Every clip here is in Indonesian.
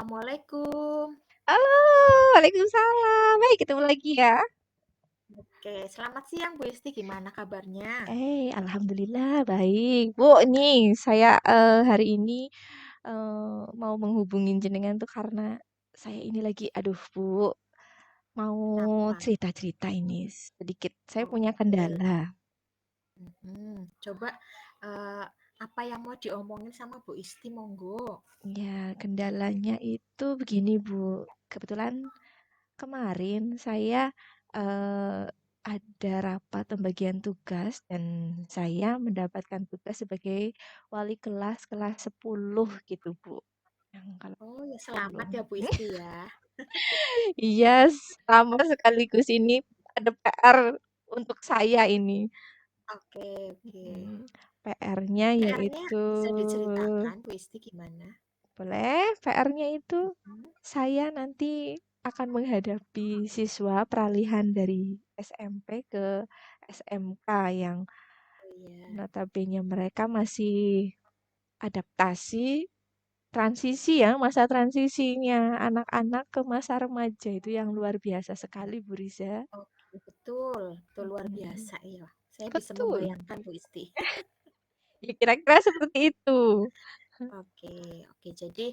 Assalamualaikum. Halo, waalaikumsalam. Hai, ketemu lagi ya. Oke, selamat siang Bu Isti. Gimana kabarnya? Alhamdulillah baik. Bu, nih saya hari ini mau menghubungin jenengan tuh karena saya ini lagi, aduh Bu, mau Kenapa? cerita-cerita ini sedikit. Saya punya Oke. kendala. Coba eh, apa yang mau diomongin sama Bu Isti, monggo. Ya, kendalanya itu begini Bu. Kebetulan kemarin saya eh, ada rapat pembagian tugas dan saya mendapatkan tugas sebagai wali kelas kelas 10 gitu, Bu. Yang kalau Oh ya, 10. selamat ya Bu Isti ya. Iya, sama sekaligus ini ada PR untuk saya ini. Oke, oke. PR-nya PR-nya yaitu bisa diceritakan Bu Isti gimana? boleh, PR-nya itu Hmm, saya nanti akan menghadapi siswa peralihan dari SMP ke SMK yang Oh iya. notabene mereka masih adaptasi, transisi ya, masa transisinya anak-anak ke masa remaja itu yang luar biasa sekali, Bu Riza. Oke, betul. Betul luar Mm, biasa ya. Saya bisa betul. membayangkan Bu Isti. Ya kira-kira seperti itu. Oke, oke. Jadi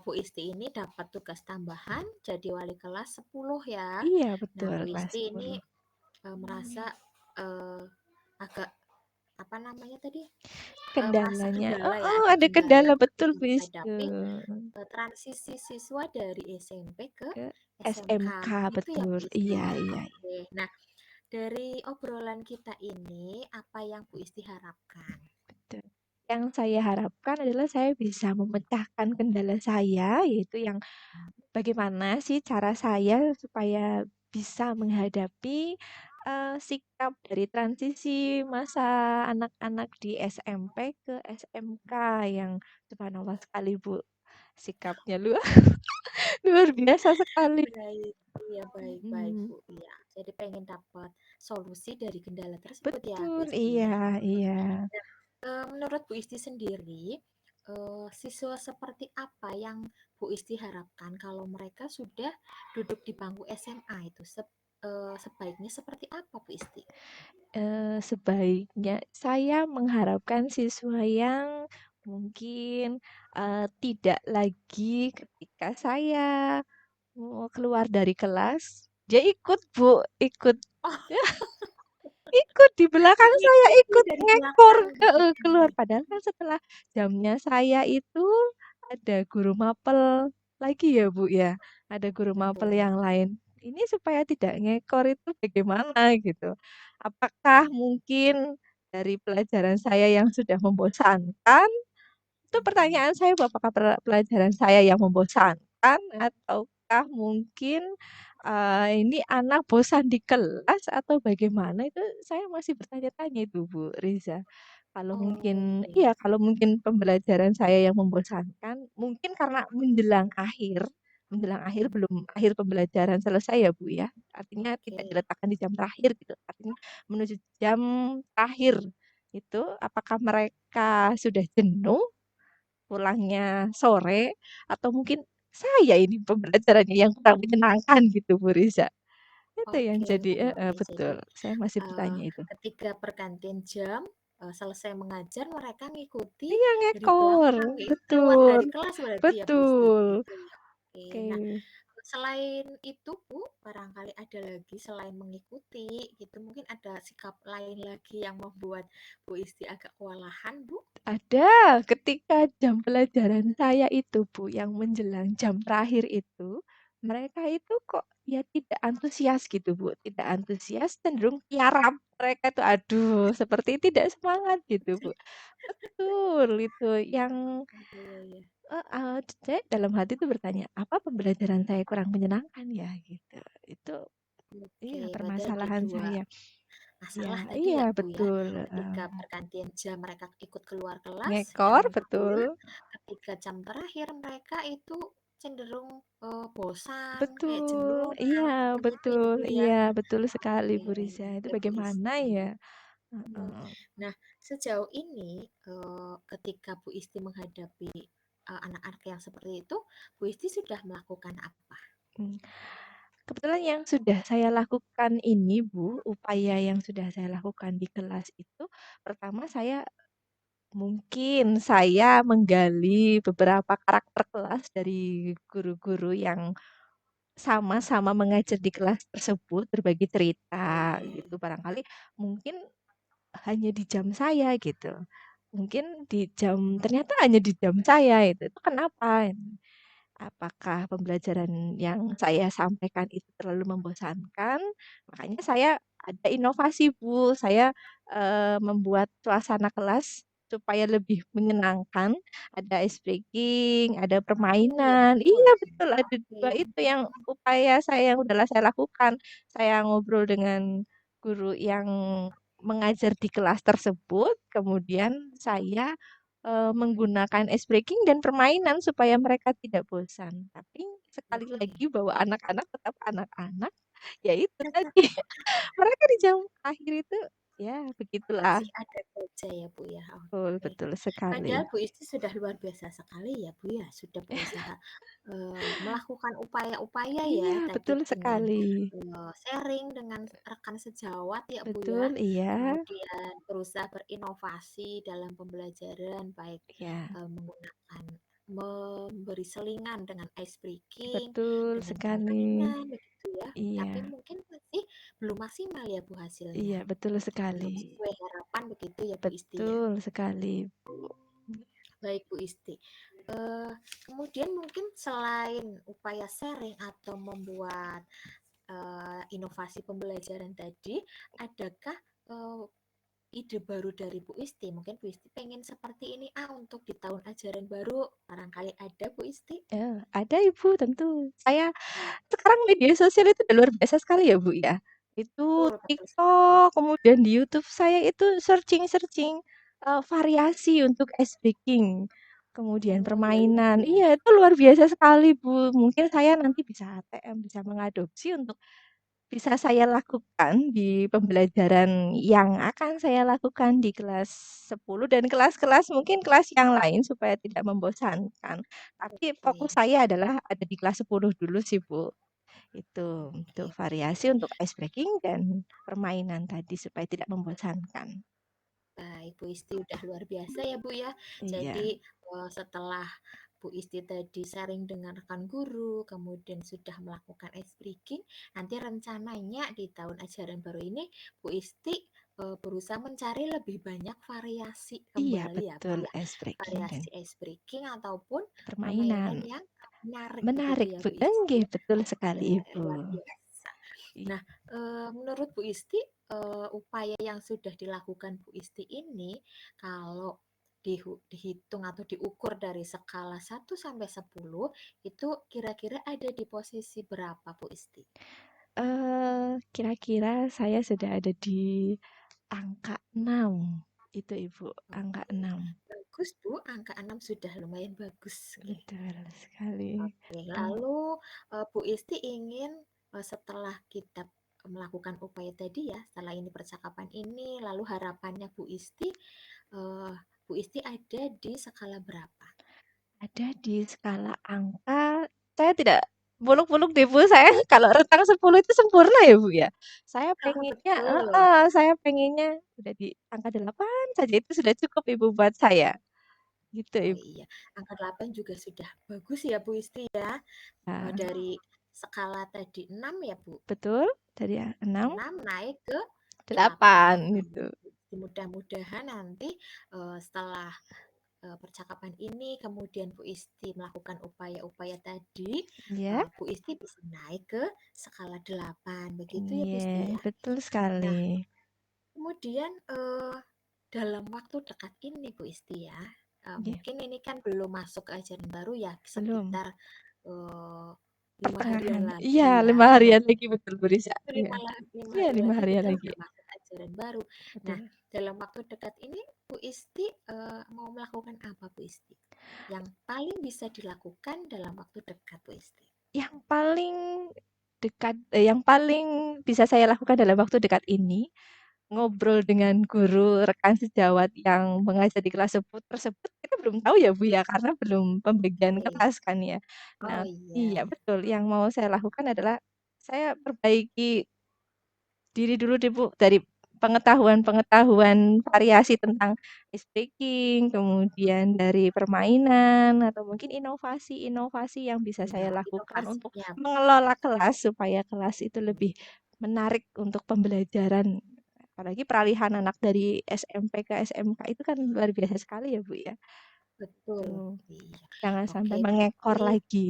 Bu Isti ini dapat tugas tambahan jadi wali kelas 10 ya. Iya, Nah, betul, Bu kelas Isti ini 10. merasa eh, agak apa namanya tadi? Merasa Kendalanya, kendala ya, oh, ada ada kendala kendala betul, ketika Bu Rizky. menghadapi transisi siswa dari SMP ke Ke SMK. SMK, Gitu ya, betul. Bu Isti. Iya, iya, Oke. Nah, dari obrolan kita ini apa yang Bu Isti harapkan? betul. Yang saya harapkan adalah saya bisa memecahkan kendala saya, yaitu yang bagaimana sih cara saya supaya bisa menghadapi sikap dari transisi masa anak-anak di SMP ke SMK yang subhanallah sekali Bu, sikapnya luar luar biasa sekali. Baik, iya baik-baik Mm, Bu. Iya, jadi pengen dapat solusi dari kendala tersebut ya Bu betul, Isti iya, ya. iya. Nah, menurut Bu Isti sendiri, siswa seperti apa yang Bu Isti harapkan kalau mereka sudah duduk di bangku SMA itu sebaiknya seperti apa Bu Isti? Sebaiknya saya mengharapkan siswa yang mungkin tidak lagi ketika saya keluar dari kelas, dia ikut Bu, ikut Oh, ikut di belakang saya, mengikuti ikut dari ngekor belakang begitu. keluar. Padahal kan setelah jamnya saya itu ada guru mapel lagi ya Bu ya, ada guru mapel Betul. yang lain. Ini supaya tidak ngekor itu bagaimana gitu. Apakah mungkin dari pelajaran saya yang sudah membosankan? Itu Mhm. pertanyaan saya, apakah pelajaran saya yang membosankan ataukah mungkin ini anak bosan di kelas atau bagaimana? Itu saya masih bertanya-tanya itu Bu Riza. Kalau mungkin Oke. iya, kalau mungkin pembelajaran saya yang membosankan, mungkin karena menjelang akhir Mhm. belum akhir pembelajaran selesai ya Bu ya. Artinya tidak Oke. diletakkan di jam terakhir gitu. Artinya menuju jam terakhir itu apakah mereka sudah jenuh pulangnya sore atau mungkin saya ini pembelajarannya yang kurang menyenangkan gitu Bu Riza. Itu yang Oke, jadi oke, oke. Jadi, betul. Saya masih eee, bertanya itu. ketika pergantian jam, selesai mengajar mereka ngikuti Iya dari ngekor, belakang ya, keluar betul, dari kelas berarti ya, Bu Isti? betul. Gitu ya, oke. Oke, Nah, selain itu Bu, barangkali ada lagi selain mengikuti gitu, mungkin ada sikap lain lagi yang membuat Bu Isti agak kewalahan, Bu? ada ketika jam pelajaran saya itu Bu, yang menjelang jam terakhir itu, mereka itu kok ya tidak antusias gitu Bu, tidak antusias, cenderung tiarap. Mereka tuh aduh, seperti tidak semangat gitu Bu. Betul itu yang Iya, iya, iya. saya dalam hati tuh bertanya, "Apa pembelajaran saya kurang menyenangkan ya?" Gitu. Itu Oke, iya berarti ada permasalahan 2 saya. Iya masalah tadi iya ya Bu ya, betul, ketika pergantian jam mereka ikut keluar kelas, ngekor yang kedua betul, ketika jam terakhir mereka itu cenderung bosan, kayak betul, jenuh, iya ngantuk begitu ya betul, Bu ya. iya betul sekali Oke, Bu Riza. Itu oke Bu bagaimana Isti. ya? Hmm. Heeh. Nah, sejauh ini ketika Bu Isti menghadapi anak-anak yang seperti itu, Bu Isti sudah melakukan apa? Mmm, kebetulan yang sudah saya lakukan ini, Bu, upaya yang sudah saya lakukan di kelas itu, pertama saya menggali beberapa karakter kelas dari guru-guru yang sama-sama mengajar di kelas tersebut, berbagi cerita gitu. Barangkali mungkin hanya di jam saya gitu. Mungkin ternyata hanya di jam saya itu kenapa? Apakah pembelajaran yang saya sampaikan itu terlalu membosankan? Makanya saya ada inovasi, Bu. Saya, membuat suasana kelas supaya lebih menyenangkan, ada ice breaking, ada Oh iya permainan. betul. Iya betul, ada Oke. 2 itu yang upaya saya yang udahlah saya lakukan. Saya ngobrol dengan guru yang mengajar di kelas tersebut, kemudian saya menggunakan ice breaking dan permainan supaya mereka tidak bosan. Tapi sekali Oke. lagi bahwa anak-anak tetap anak-anak, ya itu tadi, mereka di jam akhir itu, ya begitulah. Masih ada kerja ya, Bu, ya? Betul Oke. betul Padahal sekali. Bu Isti sudah luar biasa sekali ya, Bu, ya, sudah berusaha, melakukan upaya-upaya ya Iya, tadi betul dengan, sekali. sharing dengan rekan sejawat ya, Bu, ya. Betul, iya. Kemudian berusaha berinovasi dalam pembelajaran baik, Ya, menggunakan memberi selingan dengan ice breaking, betul dengan sekali. permainan begitu ya. Tapi Iya, mungkin masih belum maksimal ya, Bu, hasilnya. iya betul sekali. Belum sesuai harapan begitu ya Bu Isti ya. Betul sekali, Bu. Baik Bu Isti. Eh, Kemudian mungkin selain upaya sharing atau membuat inovasi pembelajaran tadi, adakah eh, ide baru dari Bu Isti? Mungkin Bu Isti pengen seperti ini untuk di tahun ajaran baru. Barangkali ada Bu Isti? Ya, ada Ibu tentu. Sekarang media sosial itu udah luar biasa sekali ya, Bu, ya. Itu Betul, betul sekali. TikTok, kemudian di YouTube saya itu searching-searching, variasi untuk ice baking, kemudian Oh ya luar permainan. Iya, biasa. itu luar biasa sekali, Bu. Mungkin saya nanti bisa ATM, bisa mengadopsi untuk bisa saya lakukan di pembelajaran yang akan saya lakukan di kelas 10 dan kelas-kelas mungkin kelas yang lain supaya tidak membosankan. Tapi fokus Oke, saya adalah ada di kelas 10 dulu sih, Bu. Itu, untuk oke. variasi untuk ice breaking dan permainan tadi supaya tidak membosankan. Baik, Bu Isti udah luar biasa ya Bu ya. Iya, Jadi setelah Bu Isti tadi sharing dengan rekan guru, kemudian sudah melakukan ice breaking, nanti rencananya di tahun ajaran baru ini Bu Isti berusaha mencari lebih banyak variasi iya kembali ya Bu betul ya. ice breaking dan Variasi ice breaking ataupun permainan permainan. yang menarik begitu Menarik, ya Bu. Bu Isti Enggih, ya. betul sekali, Ibu. Luar biasa. I- Nah, menurut Bu Isti, upaya yang sudah dilakukan Bu Isti ini, kalau dihitung atau diukur dari skala 1 sampai 10, itu kira-kira ada di posisi berapa Bu Isti? Kira-kira saya sudah ada di angka 6. Itu, Ibu, angka Oke, 6. bagus Bu, angka 6 sudah lumayan bagus. Oke. Betul sekali. Oke, Mmm, lalu Bu Isti ingin setelah kita melakukan upaya tadi ya, setelah ini percakapan ini, lalu harapannya Bu Isti ada di skala berapa? ada di skala angka, saya tidak muluk-muluk deh, Bu, saya kalau rentang 10 itu sempurna ya, Bu, ya. Betul. Saya pengennya udah di angka 8 saja itu sudah cukup, Ibu, buat saya. Gitu, Oh Ibu. iya, angka 8 juga sudah bagus ya Bu Isti ya. Nah, Dari skala tadi 6 ya Bu. betul, dari 6, 6 naik ke 8 8. gitu. Mudah-mudahan nanti setelah percakapan ini, kemudian Bu Isti melakukan upaya-upaya tadi, Ya, Bu Isti bisa naik ke skala 8, begitu ya Bu iya, Isti ya. betul sekali. Nah, kemudian dalam waktu dekat ini Bu Isti ya, Iya, mungkin ini kan belum masuk ke ajaran baru ya, belum. sekitar eh, 5 harian Pertengahan. Iya, lagi ya, 5 harian lagi betul, Bu Risa. Iya. lima Iya, hari 5 lagi harian kita lagi. udah masuk ajaran baru. Nah, Betul. dalam waktu dekat ini Bu Isti mau melakukan apa Bu Isti? Yang paling bisa dilakukan dalam waktu dekat Bu Isti. Yang paling yang paling bisa saya lakukan dalam waktu dekat ini, ngobrol dengan guru rekan sejawat yang mengajar di kelas tersebut kita belum tahu ya Bu ya karena belum pembagian Oke. kelas kan ya. Oh Nah, iya, iya betul yang mau saya lakukan adalah saya perbaiki diri dulu deh Bu dari pengetahuan-pengetahuan variasi tentang ice breaking, kemudian dari permainan atau mungkin inovasi-inovasi yang bisa iya saya lakukan untuk inovasinya. mengelola kelas supaya kelas itu Betul, lebih menarik untuk pembelajaran. Apalagi peralihan anak dari SMP ke SMK itu kan luar biasa sekali ya Bu ya. betul. Tuh, Iya. jangan Oke, sampai mengekor berarti lagi.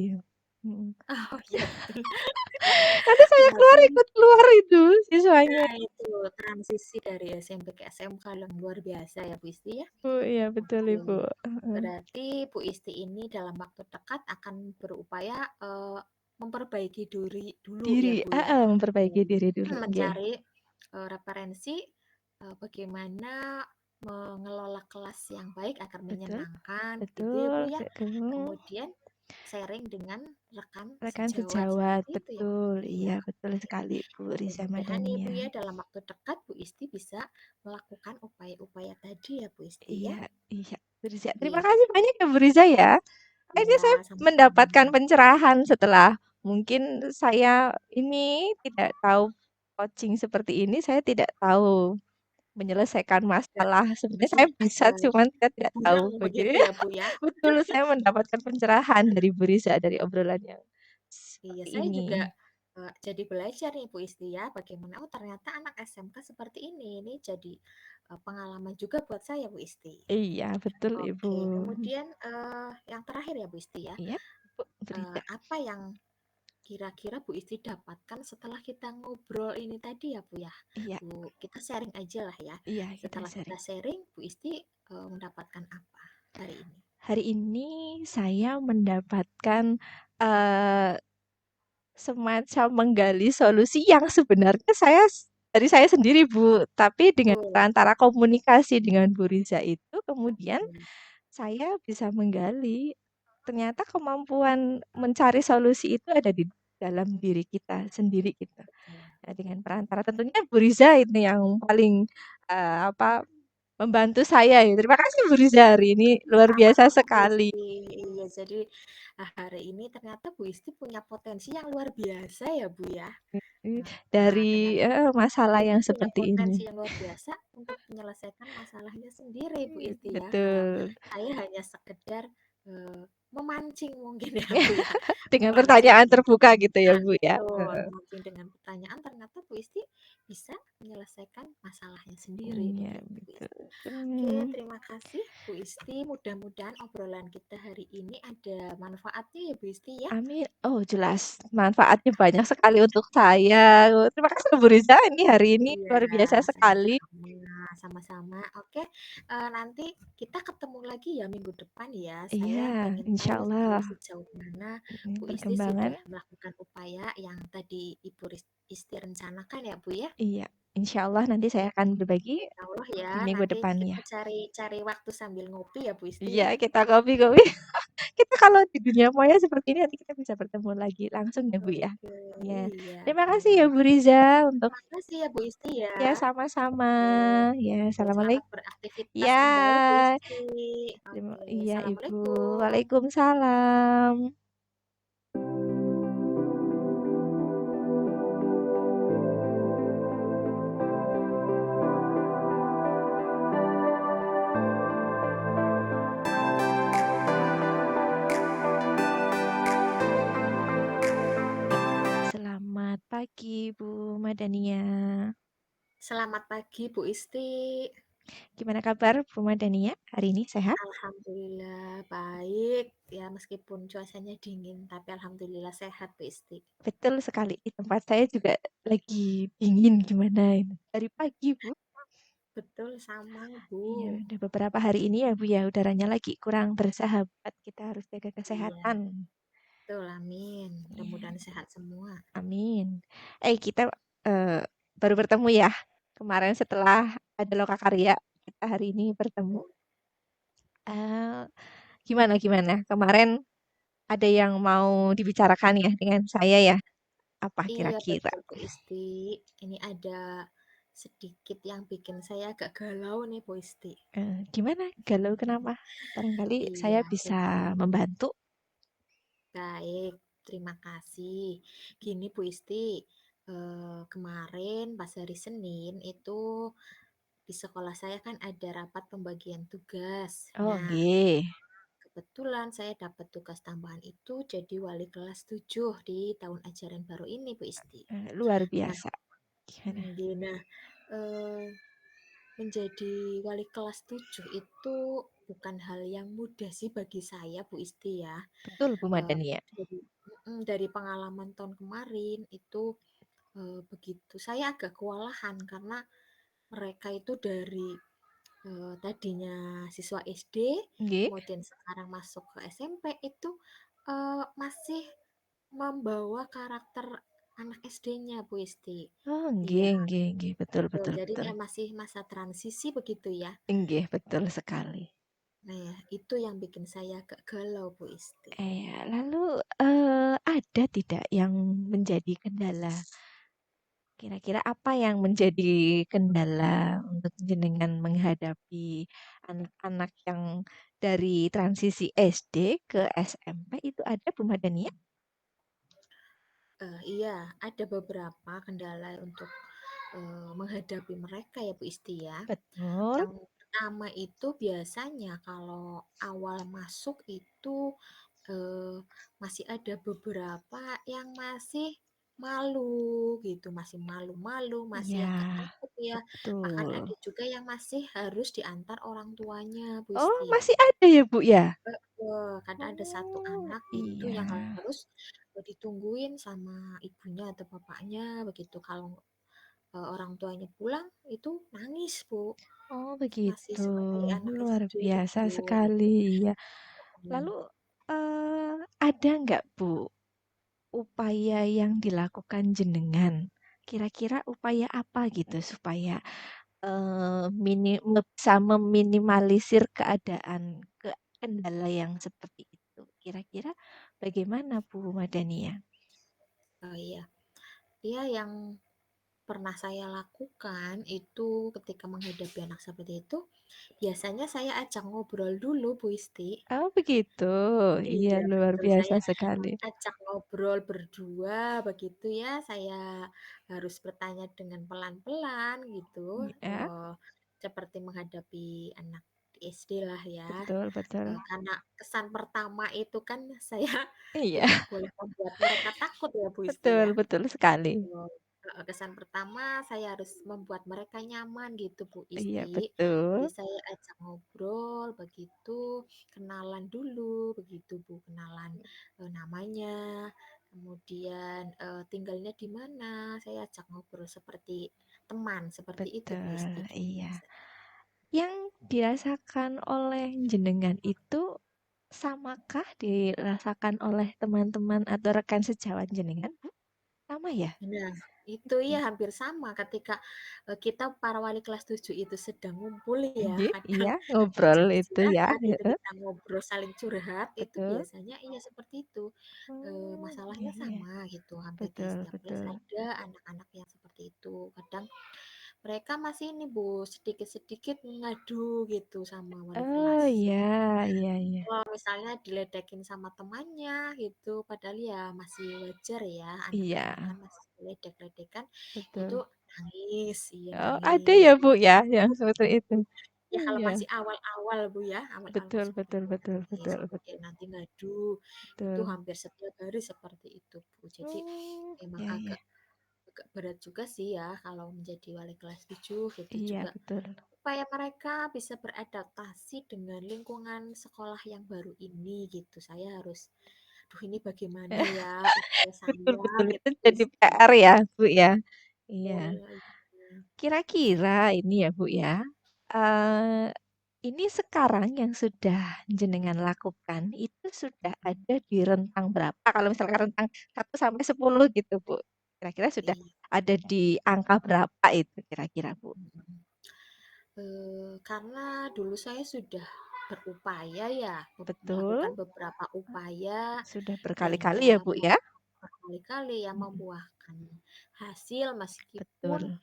Mm. oh iya betul. Nanti saya keluar Berarti ikut keluar itu siswanya. nah itu transisi dari SMP ke SMK yang luar biasa ya Bu Isti ya. Oh iya betul Oke. Ibu. Heeh. Berarti Bu Isti ini dalam waktu dekat akan berupaya memperbaiki diri dulu ya Diri, Bu ya. memperbaiki Eh, diri dulu, nggih. Mencari referensi bagaimana mengelola kelas yang baik agar Betul menyenangkan gitu ya Bu betul, ya. heeh. Kemudian sharing dengan rekan Rekan sejawat sejawat, seperti itu ya Bu. betul. Iya. Iya, betul sekali Bu Riza Mudah-mudahan ya Bu Madania. ya dalam waktu dekat Bu Isti bisa melakukan upaya-upaya tadi ya Bu Isti ya. Iya iya, Bu Riza. Terima Oke. kasih banyak ya Bu Riza ya. Akhirnya Iya, saya sama-sama. mendapatkan pencerahan setelah mungkin saya ini tidak tahu coaching seperti ini, saya tidak tahu menyelesaikan Agak masalah. Sebenarnya saya iya bisa, agak cuman saya tidak buram tahu begitu bagaimana. ya Bu ya. Betul, saya mendapatkan pencerahan dari Bu Riza dari obrolan yang Iya, seperti saya juga ini. jadi belajar nih Bu Isti ya, bagaimana oh ternyata anak SMK seperti ini. Ini jadi pengalaman juga buat saya Bu Isti. Iya, betul Ibu. Oke, kemudian yang terakhir ya Bu Isti ya, Iya, Bu Riza. apa yang kira-kira Bu Isti dapatkan setelah kita ngobrol ini tadi ya Bu ya? Iya, Bu, kita sharing aja lah ya. iya kita Setelah kita sharing. sharing, Bu Isti mendapatkan apa hari ini? Hari ini saya mendapatkan eh, semacam menggali solusi yang sebenarnya dari saya sendiri Bu, tapi dengan Betul. perantara komunikasi dengan Bu Riza itu kemudian Oke, saya bisa menggali ternyata kemampuan mencari solusi itu ada di dalam diri kita sendiri gitu. betul. Nah, dengan perantara tentunya Bu Riza ini yang paling apa membantu saya ya. Terima kasih Bu Riza hari ini luar biasa Sama-sama Bu sekali. Isti. Iya, jadi hari ini ternyata Bu Isti punya potensi yang luar biasa ya Bu ya. Dengan Dari masalah Bu Isti yang punya seperti ini. potensi yang luar biasa untuk menyelesaikan masalahnya sendiri Bu Isti ya. Betul. Saya hanya sekedar memancing mungkin ya Bu ya. Dengan Memancing pertanyaan dengan terbuka gitu ya Bu ya. betul, memancing dengan pertanyaan ternyata Bu Isti bisa menyelesaikan masalahnya sendiri Iya begitu Bu betul. Isti. Oke, terima kasih Bu Isti. Mudah-mudahan obrolan kita hari ini ada manfaatnya ya Bu Isti ya. Amin. Oh jelas manfaatnya banyak sekali untuk saya. Terima kasih Bu Riza ini hari ini Iya, luar biasa sekali. sama-sama, sama-sama. Oke, nanti kita ketemu lagi ya minggu depan ya. Iya, Saya pengen insya tahu Allah. sejauh mana Bu Isti Perkembangan. sudah melakukan upaya yang tadi Ibu Isti rencanakan ya Bu ya. Iya, insya Allah nanti saya akan berbagi Insya Allah ya, di minggu nanti depan ya. kita cari waktu sambil ngopi ya Bu Isti Iya, ya. kita kopi-kopi. Kita kalau di dunia maya seperti ini nanti kita bisa bertemu lagi langsung ya Bu ya. Oke, Ya. iya, Terima kasih ya iya. Bu Riza untuk Makasih ya Bu Isti ya. ya sama-sama. Oke, Ya, oke, selamat assalamualaikum. beraktivitas Ya, kembali Bu Isti. Oke, iya Ibu. Assalamualaikum. Waalaikumsalam. Selamat pagi Bu Madania. Selamat pagi Bu Isti. Gimana kabar Bu Madania? Hari ini sehat? Alhamdulillah baik. Ya meskipun cuacanya dingin, tapi alhamdulillah sehat Bu Isti. Betul sekali. Di tempat saya juga lagi dingin gimana ini. Dari pagi Bu. Betul sama Iya, Bu. udah beberapa hari ini ya Bu ya, udaranya lagi kurang bersahabat. Kita harus jaga Iya, kesehatan. betul amin. Iya, Mudah-mudahan sehat semua. amin. Kita eh, baru bertemu ya. Kemarin setelah ada Lokakarya, kita hari ini bertemu. Eh, gimana gimana? Kemarin ada yang mau dibicarakan ya dengan saya ya? Apa Iya kira-kira? betul Bu Isti. Ini ada sedikit yang bikin saya agak galau nih Bu Isti. Gimana? Galau kenapa? Barangkali saya Iya, bisa jadi membantu. baik, terima kasih. Gini Bu Isti, kemarin pas hari Senin itu di sekolah saya kan ada rapat pembagian tugas. Oh, Nah, nggih. kebetulan saya dapat tugas tambahan itu jadi wali kelas 7 di tahun ajaran baru ini Bu Isti. Luar Nah, biasa. Gimana? nah, eh, menjadi wali kelas 7 itu bukan hal yang mudah sih bagi saya Bu Isti ya. Betul, Bu Eh, Madania. dari pengalaman tahun kemarin itu begitu. Saya agak kewalahan karena mereka itu dari tadinya siswa SD, Nggih. kemudian sekarang masuk ke SMP itu masih membawa karakter anak SD-nya Bu Isti. Oh, Iya, nggih, nggih, nggih. Betul, betul. betul, Jadi betul. masih masa transisi begitu ya. Nggih, betul sekali. Nah, ya, itu yang bikin saya agak galau Bu Isti. Lalu ada tidak yang menjadi kendala? Kira-kira apa yang menjadi kendala untuk jenengan menghadapi anak-anak yang dari transisi SD ke SMP itu ada Bu Madania? Iya, ada beberapa kendala untuk menghadapi mereka ya Bu Isti ya. Betul. Yang pertama itu biasanya kalau awal masuk itu eh, masih ada beberapa yang masih malu gitu, masih malu-malu, masih Iya, agak takut ya. Bahkan ada betul. juga yang masih harus diantar orang tuanya, Bu Oh, Isti. masih ada ya, Bu, ya? Karena ada satu Oh, anak itu iya. yang harus ditungguin sama ibunya atau bapaknya begitu. Kalau orang tuanya pulang itu nangis, Bu. Oh, Masih begitu. seperti anak Luar SD, biasa betul. sekali, ya. Hmm. Lalu ada nggak, Bu, upaya yang dilakukan jenengan? Kira-kira upaya apa gitu supaya bisa meminimalisir kendala yang seperti itu? Kira-kira bagaimana Bu Madania? Oh iya, dia yang pernah saya lakukan itu ketika menghadapi anak seperti itu, biasanya saya ajak ngobrol dulu, Bu Isti. Oh begitu. Iya Iya, luar betul. biasa Saya sekali. ajak ngobrol berdua begitu ya. Saya harus bertanya dengan pelan-pelan gitu, Ya, seperti menghadapi anak di SD lah ya. betul betul. Karena kesan pertama itu kan saya Iya, tidak boleh membuat mereka takut ya Bu Isti betul ya. betul sekali. Betul. Kesan pertama saya harus membuat mereka nyaman gitu Bu Iya Isti. Jadi betul. saya ajak ngobrol begitu, kenalan dulu begitu Bu, kenalan namanya, kemudian tinggalnya di mana. Saya ajak ngobrol seperti teman, seperti itu Bu Betul, Isti. iya. Yang dirasakan oleh jenengan itu samakah dirasakan oleh teman-teman atau rekan sejawat jenengan, Bu? Sama ya? Nah, itu ya hampir sama ketika kita para wali kelas 7 itu sedang ngumpul ya, Nggih, kadang iya, ngobrol jam itu ya, istirahat itu heeh, kita ngobrol saling curhat, itu betul. biasanya iya seperti itu. Iya Masalahnya iya, sama gitu, hampir di betul setiap kelas betul. ada anak-anak yang seperti itu. Kadang mereka masih ini Bu, sedikit-sedikit ngadu gitu sama wali Oh, kelas. iya iya iya. Kalau misalnya diledekin sama temannya gitu, padahal ya masih wajar ya, Iya, anak-anak kan masih ledek-ledekan, itu betul. nangis, iya Oh, ada nangis. ya, Bu, ya, yang seperti itu? Ya kalau Iya, masih awal-awal Bu ya, awal-awal betul masuk betul kuliah betul nangis, betul kemudian betul. nanti ngadu, itu Betul. hampir setiap hari seperti itu Bu. Jadi emang Iya iya. agak agak berat juga sih ya kalau menjadi wali kelas 7 gitu Iya, juga betul. supaya mereka bisa beradaptasi dengan lingkungan sekolah yang baru ini gitu. Saya harus, duh ini bagaimana ya upaya Betul saya betul, gitu itu Bu jadi Isti. PR ya, Bu, ya? Iya. Oh, iya. Kira-kira ini ya, Bu, ya, eee, ini sekarang yang sudah jenengan lakukan, itu sudah ada di rentang berapa? Kalau misalkan rentang 1 sampai 10 gitu, Bu. Kira-kira sudah Iya. ada di angka berapa itu kira-kira, Bu? Mm-mm. Karena dulu saya sudah berupaya ya, Betul, melakukan beberapa upaya sudah dan berkali-kali ya ya, Bu, ya? berkali-kali ya Mhm, membuahkan hasil meskipun betul.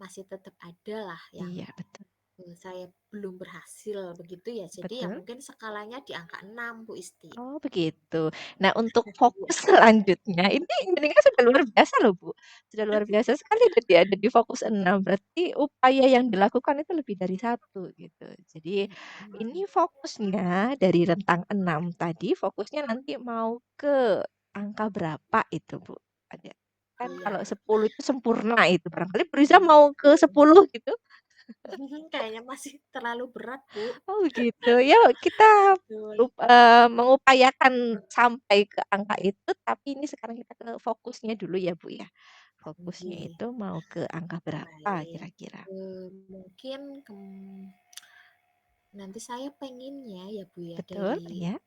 masih tetap ada lah yang Iya, betul. saya belum berhasil begitu ya. Jadi ya Betul. mungkin skalanya di angka 6 Bu Isti. Oh, begitu. Nah, untuk fokus selanjutnya ini kan sudah luar biasa loh, Bu. Sudah luar biasa sekali tadi ada di fokus 6. Berarti upaya yang dilakukan itu lebih dari satu gitu. Jadi ini Mhm. fokusnya dari rentang 6 tadi, fokusnya nanti mau ke angka berapa itu, Bu? Ada kan Iya. kalau 10 itu sempurna itu, barangkali Beriza mau ke 10 gitu? Kayaknya masih terlalu berat, Bu. Oh begitu. Ya kita Betul. mengupayakan sampai ke angka itu, tapi ini sekarang kita ke fokusnya dulu ya, Bu, ya. Fokusnya Nggih, itu mau ke angka berapa baik. kira-kira? Mungkin nanti saya pengennya ya Bu ya Betul, dari ya.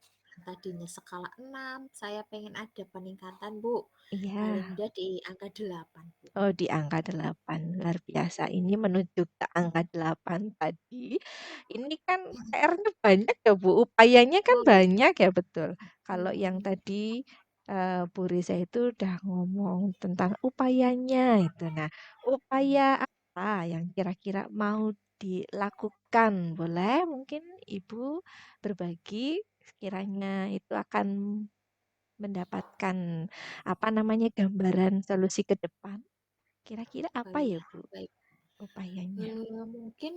tadinya skala 6 saya pengen ada peningkatan Bu. Paling Iya. enggak di angka 8 Bu. Oh, di angka 8 luar biasa. Ini menuju ke angka 8 tadi, ini kan PR-nya banyak ya, Bu, upayanya kan Oh, banyak ya, betul. Kalau yang mhm, tadi, Bu Riza itu udah ngomong tentang upayanya itu. Nah, upaya apa yang kira-kira mau dilakukan? Boleh mungkin Ibu berbagi sekiranya itu akan mendapatkan, apa namanya, gambaran solusi ke depan? Kira-kira oh apa ya, iya, Bu, baik. upayanya? Mungkin,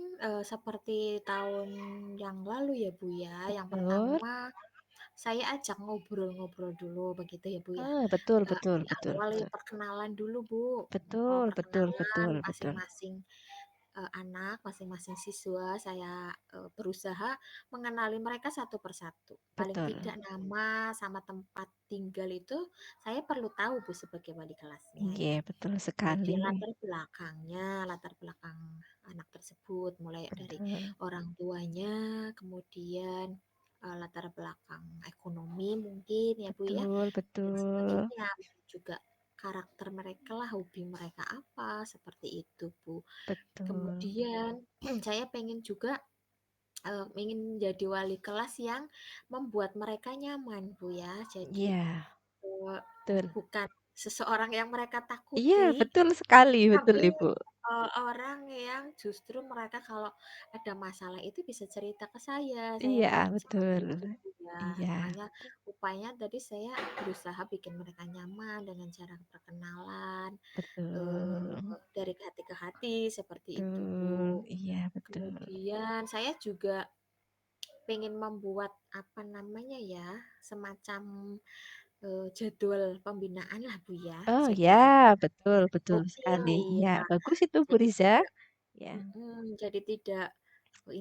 seperti tahun yang lalu ya, Bu, ya. Yang Betul. pertama saya ajak ngobrol-ngobrol dulu begitu ya, Bu, ya. Betul betul betul Diawali betul. perkenalan dulu, Bu. Betul betul Perkenalan betul betul. masing-masing anak, masing-masing siswa, saya berusaha mengenali mereka satu persatu. Paling Betul. tidak nama sama tempat tinggal itu saya perlu tahu Bu sebagai wali kelasnya Iya, ya. betul sekali. Kemudian latar belakangnya, latar belakang anak tersebut, mulai dari Betul. orang tuanya, kemudian latar belakang ekonomi mungkin ya Bu ya, Betul dan betul. sebagainya. Juga karakter mereka lah, hobi mereka apa, seperti itu Bu. Betul. Kemudian saya pengen juga ingin jadi wali kelas yang membuat mereka nyaman Bu ya. Jadi Iya, eee, betul. bukan seseorang yang mereka Iya, takuti, betul sekali, betul, tapi Ibu. orang yang justru mereka kalau ada masalah itu bisa cerita ke saya Iya, pengen seperti betul. itu Bu ya. Iya, Makanya upaya tadi saya berusaha bikin mereka nyaman dengan cara perkenalan, betul. dari hati ke hati seperti itu Betul. Bu. Iya, betul. Kemudian saya juga pengen membuat apa namanya ya, semacam, jadwal pembinaan lah Bu ya. Oh Jadi ya, tidak betul betul oke sekali. Iya, iya, bagus itu, Bu jadi Riza. tidak Ya, jadi tidak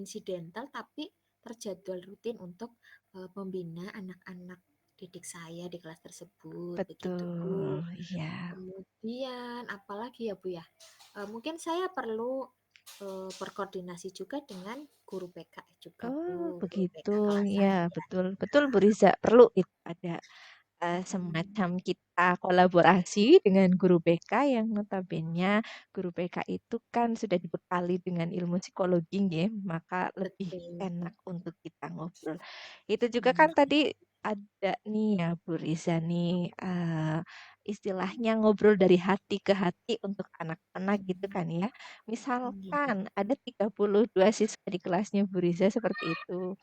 insidental tapi terjadwal rutin untuk, membina anak-anak didik saya di kelas tersebut, begitu betul. Bu. Iya. Kemudian apalagi ya Bu ya, mungkin saya perlu, berkoordinasi juga dengan guru BK juga Oh, Bu, guru begitu. BK kelas Ya, saya. betul. Betul, Bu Riza. Perlu itu ada Mhm, semacam kita kolaborasi dengan guru BK yang notabene guru BK itu kan sudah dibekali dengan ilmu psikologi ya, maka lebih betul, enak untuk kita ngobrol. Itu juga kan mhm, tadi ada nih ya Bu Riza nih istilahnya ngobrol dari hati ke hati untuk anak-anak gitu mhm, kan ya. iya, Misalkan ada 32 siswa di kelasnya Bu Riza seperti itu.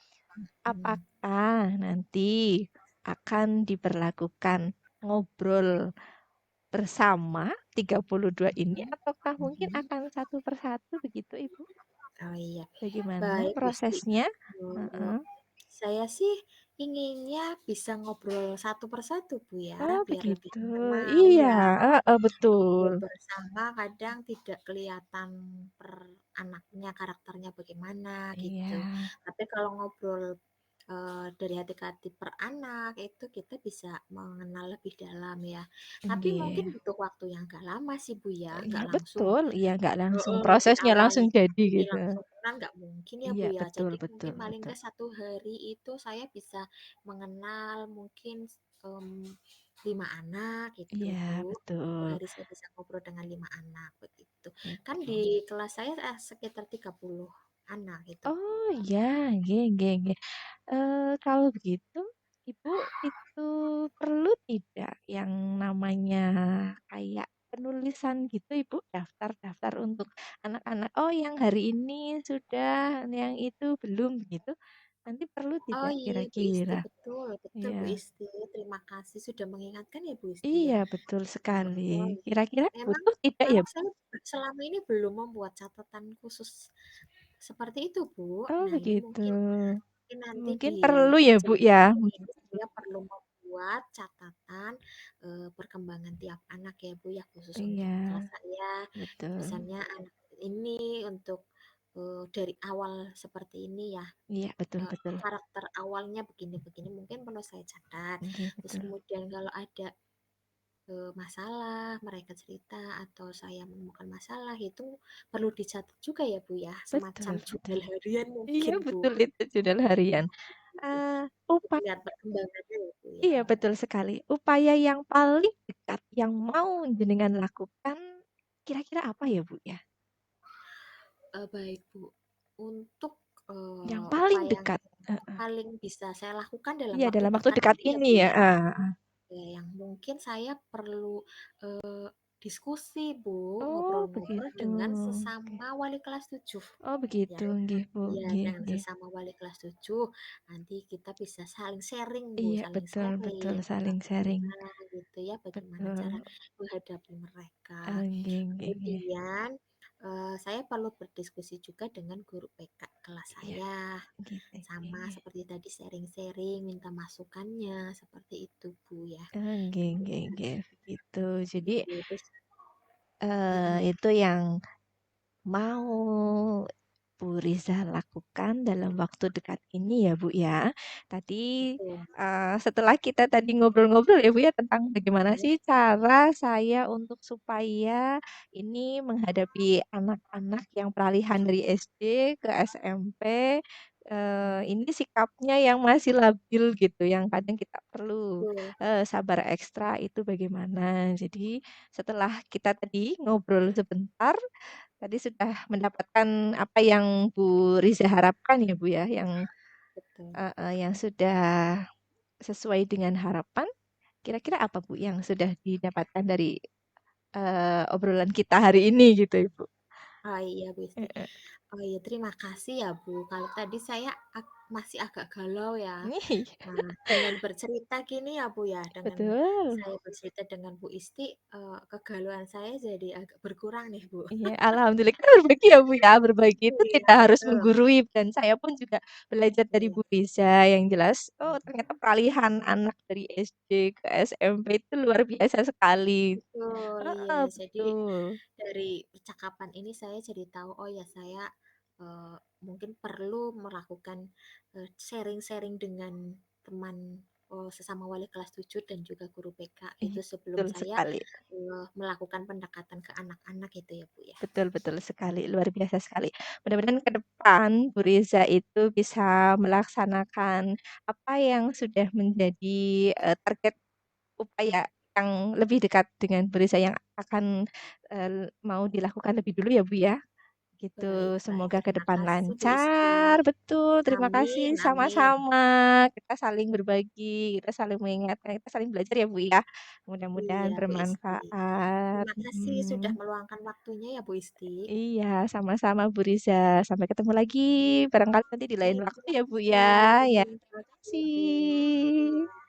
mhm, Apakah nanti akan diberlakukan ngobrol bersama 32 ini mhm, ataukah mungkin mhm. akan satu persatu begitu, Ibu? Oh iya, Bagaimana baik Gusti. prosesnya? Eee, Heeh. saya sih inginnya bisa ngobrol satu persatu Bu ya, Oh biar lebih begitu. mengenal Iya, ya. betul. Ngobrol bersama kadang tidak kelihatan per anaknya, karakternya bagaimana Iya, gitu. Tapi kalau ngobrol, dari hati ke hati per anak, itu kita bisa mengenal lebih dalam ya. Tapi mungkin nggih. butuh waktu yang agak lama sih Bu ya, Iya nggak langsung betul, iya nggak langsung heeh, prosesnya langsung jadi diawali gitu. langsung kenal nggak mungkin ya Bu Iya ya. betul Jadi betul mungkin paling betul. nggak 1 hari itu saya bisa mengenal mungkin, 5 anak gitu Iya Bu. Satu betul. hari saya bisa ngobrol dengan 5 anak begitu. Kan Itu. di kelas saya, sekitar 30 anak itu. Oh ya, nggih nggih nggih. Kalau begitu, Ibu itu perlu tidak yang namanya kayak penulisan gitu Ibu, daftar-daftar untuk anak-anak, oh yang hari ini sudah, yang itu belum gitu, nanti perlu Oh tidak iya Bu Isti, kira-kira? betul, betul Bu Iya. Isti. Terima kasih sudah mengingatkan ya Bu Isti Iya, ya. betul sekali. Oh, Kira-kira memang butuh tidak ya, memang Bu? saya selama ini belum membuat catatan khusus seperti itu Bu. Oh, Nah ini begitu. mungkin nanti Mungkin di perlu ya, Bu, jenjang ya? ini saya perlu membuat catatan perkembangan tiap anak ya Bu ya, khusus Iya, untuk kelas saya. betul. Misalnya anak ini untuk dari awal seperti ini ya, Iya, betul-betul. karakter awalnya begini-begini mungkin perlu saya catat. Iya, Terus betul. kemudian kalau ada masalah, mereka cerita atau saya menemukan masalah itu perlu dicatat juga ya Bu ya, semacam Betul, betul. jurnal harian Iya, mungkin Bu. betul itu jurnal harian. Jadi Upaya lihat perkembangannya ya Bu ya. iya, betul sekali. Upaya yang paling dekat yang mau jenengan lakukan kira-kira apa ya, Bu, ya? Baik Bu, untuk Yang paling upaya yang dekat. Heeh. paling bisa saya lakukan dalam Iya, waktu dalam waktu dekat dekat ini ya ini Bu ya. ya. Ah. Ya, yang mungkin saya perlu diskusi Bu, Oh, ngobrol-ngobrol begitu. dengan Oke. sesama wali kelas 7 Oh, ya. begitu, nggih, Bu. Iya, Nggih, dengan nggih. sesama wali kelas 7 nanti kita bisa saling sharing Bu, Iya, saling betul, betul, sharing saling sharing. bagaimana gitu ya, bagaimana cara Betul. menghadapi mereka. Nggih, nggih, nggih. Kemudian saya perlu berdiskusi juga dengan guru PK kelas Iya, saya. gitu. Nggih, Sama nggih. seperti tadi sharing-sharing, minta masukannya, seperti itu Bu ya. Nggih, nggih, nggih, begitu. Jadi, Gitu, terus mm-mm, itu yang mau Bu Riza lakukan dalam waktu dekat ini ya Bu ya. Tadi betul. setelah kita tadi ngobrol-ngobrol ya Bu ya tentang bagaimana Ya, sih cara saya untuk supaya ini menghadapi anak-anak yang peralihan dari SD ke SMP, ini sikapnya yang masih labil gitu, yang kadang kita perlu betul. sabar ekstra itu bagaimana. Jadi setelah kita tadi ngobrol sebentar, tadi sudah mendapatkan apa yang Bu Riza harapkan ya Bu ya, Betul. yang sudah sesuai dengan harapan. Kira-kira apa Bu yang sudah didapatkan dari obrolan kita hari ini gitu Ibu? Oh iya Bu Isti. Heeh. Oh iya terima kasih ya Bu. Kalau tadi saya masih agak galau ya. Nih, Nah, dengan bercerita gini ya Bu ya, dengan betul. saya bercerita dengan Bu Isti, kegalauan saya jadi agak berkurang nih Bu. Iya, alhamdulillah kita berbagi ya Bu ya, berbagi itu Iya tidak harus betul. menggurui dan saya pun juga belajar dari Iya Bu Riza yang jelas, oh ternyata peralihan anak dari SD ke SMP itu luar biasa sekali. betul. Iya. Heeh, Jadi betul. dari percakapan ini saya jadi tahu, oh ya saya mungkin perlu melakukan sharing-sharing dengan teman sesama wali kelas 7 dan juga guru PK Iya, itu sebelum betul saya sekali. melakukan pendekatan ke anak-anak itu ya Bu ya. Betul betul sekali, luar biasa sekali. Mudah-mudahan ke depan Bu Riza itu bisa melaksanakan apa yang sudah menjadi, target upaya yang lebih dekat dengan Bu Riza yang akan, mau dilakukan lebih dulu ya Bu ya, Baik, gitu. baik. Semoga ke Terima depan kasih Bu Isti. lancar, betul, terima Amin, kasih amin. sama-sama. Kita saling berbagi, kita saling mengingatkan, kita saling belajar ya Bu ya. Mudah-mudahan Iya, Bu Isti. bermanfaat, Terima kasih sudah mhm. meluangkan waktunya ya, Bu Isti. Iya, sama-sama Bu Riza. Sampai ketemu lagi barangkali nanti di lain Baik, waktu terima ya Bu ya. kasih. Ya, terima Oke. kasih.